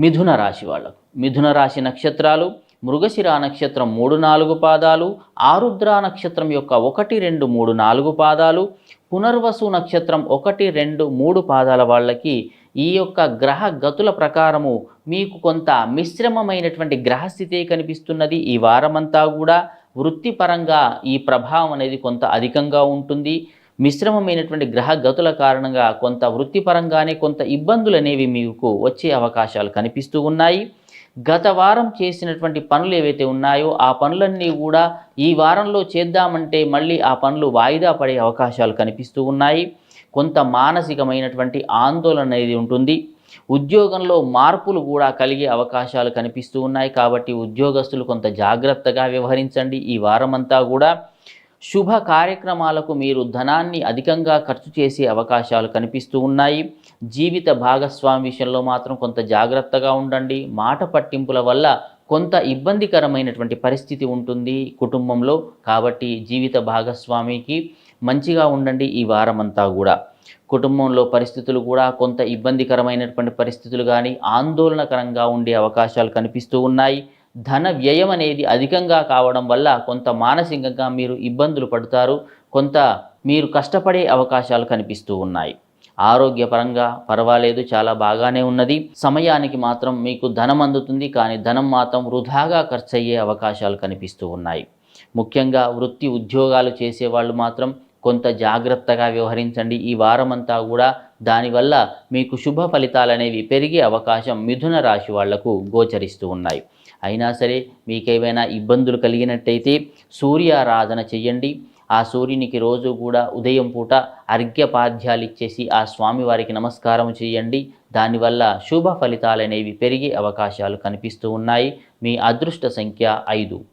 మిథున రాశి వాళ్ళకు మిథున రాశి నక్షత్రాలు మృగశిర నక్షత్రం 3, 4 పాదాలు, ఆరుద్ర నక్షత్రం యొక్క 1, 2, 3, 4 పాదాలు, పునర్వసు నక్షత్రం 1, 2, 3 పాదాల వాళ్ళకి ఈ యొక్క గ్రహ గతుల ప్రకారము మీకు కొంత మిశ్రమమైనటువంటి గ్రహస్థితి కనిపిస్తున్నది. ఈ వారమంతా కూడా వృత్తిపరంగా ఈ ప్రభావం అనేది కొంత అధికంగా ఉంటుంది. మిశ్రమమైనటువంటి గ్రహ గతుల కారణంగా కొంత వృత్తిపరంగానే కొంత ఇబ్బందులు అనేవి మీకు వచ్చే అవకాశాలు కనిపిస్తూ ఉన్నాయి. గత వారం చేసినటువంటి పనులు ఏవైతే ఉన్నాయో ఆ పనులన్నీ కూడా ఈ వారంలో చేద్దామంటే మళ్ళీ ఆ పనులు వాయిదా పడే అవకాశాలు కనిపిస్తూ ఉన్నాయి. కొంత మానసికమైనటువంటి ఆందోళన అనేది ఉంటుంది. ఉద్యోగంలో మార్పులు కూడా కలిగే అవకాశాలు కనిపిస్తూ ఉన్నాయి. కాబట్టి ఉద్యోగస్తులు కొంత జాగ్రత్తగా వ్యవహరించండి. ఈ వారమంతా కూడా శుభ కార్యక్రమాలకు మీరు ధనాన్ని అధికంగా ఖర్చు చేసే అవకాశాలు కనిపిస్తూ ఉన్నాయి. జీవిత భాగస్వామి విషయంలో మాత్రం కొంత జాగ్రత్తగా ఉండండి. మాట పట్టింపుల వల్ల కొంత ఇబ్బందికరమైనటువంటి పరిస్థితి ఉంటుంది కుటుంబంలో. కాబట్టి జీవిత భాగస్వామికి మంచిగా ఉండండి ఈ వారమంతా కూడా. కుటుంబంలో పరిస్థితులు కూడా కొంత ఇబ్బందికరమైనటువంటి పరిస్థితులు కానీ ఆందోళనకరంగా ఉండే అవకాశాలు కనిపిస్తూ ఉన్నాయి. ధన వ్యయం అనేది అధికంగా కావడం వల్ల కొంత మానసికంగా మీరు ఇబ్బందులు పడతారు. కొంత మీరు కష్టపడే అవకాశాలు కనిపిస్తూ ఉన్నాయి. ఆరోగ్యపరంగా పర్వాలేదు, చాలా బాగానే ఉన్నది. సమయానికి మాత్రం మీకు ధనం అందుతుంది, కానీ ధనం మాత్రం వృధాగా ఖర్చు అయ్యే అవకాశాలు కనిపిస్తూ ఉన్నాయి. ముఖ్యంగా వృత్తి ఉద్యోగాలు చేసేవాళ్ళు మాత్రం కొంత జాగ్రత్తగా వ్యవహరించండి ఈ వారమంతా కూడా. దానివల్ల మీకు శుభ ఫలితాలు అనేవి పెరిగే అవకాశం మిథున రాశి వాళ్లకు గోచరిస్తూ ఉన్నాయి. అయినా సరే మీకేమైనా ఇబ్బందులు కలిగినట్టయితే సూర్యారాధన చెయ్యండి. ఆ సూర్యునికి రోజు కూడా ఉదయం పూట అర్ఘ్యపాద్యాలు ఇచ్చేసి ఆ స్వామివారికి నమస్కారం చేయండి. దానివల్ల శుభ ఫలితాలు అనేవి పెరిగే అవకాశాలు కనిపిస్తూ ఉన్నాయి. మీ అదృష్ట సంఖ్య 5.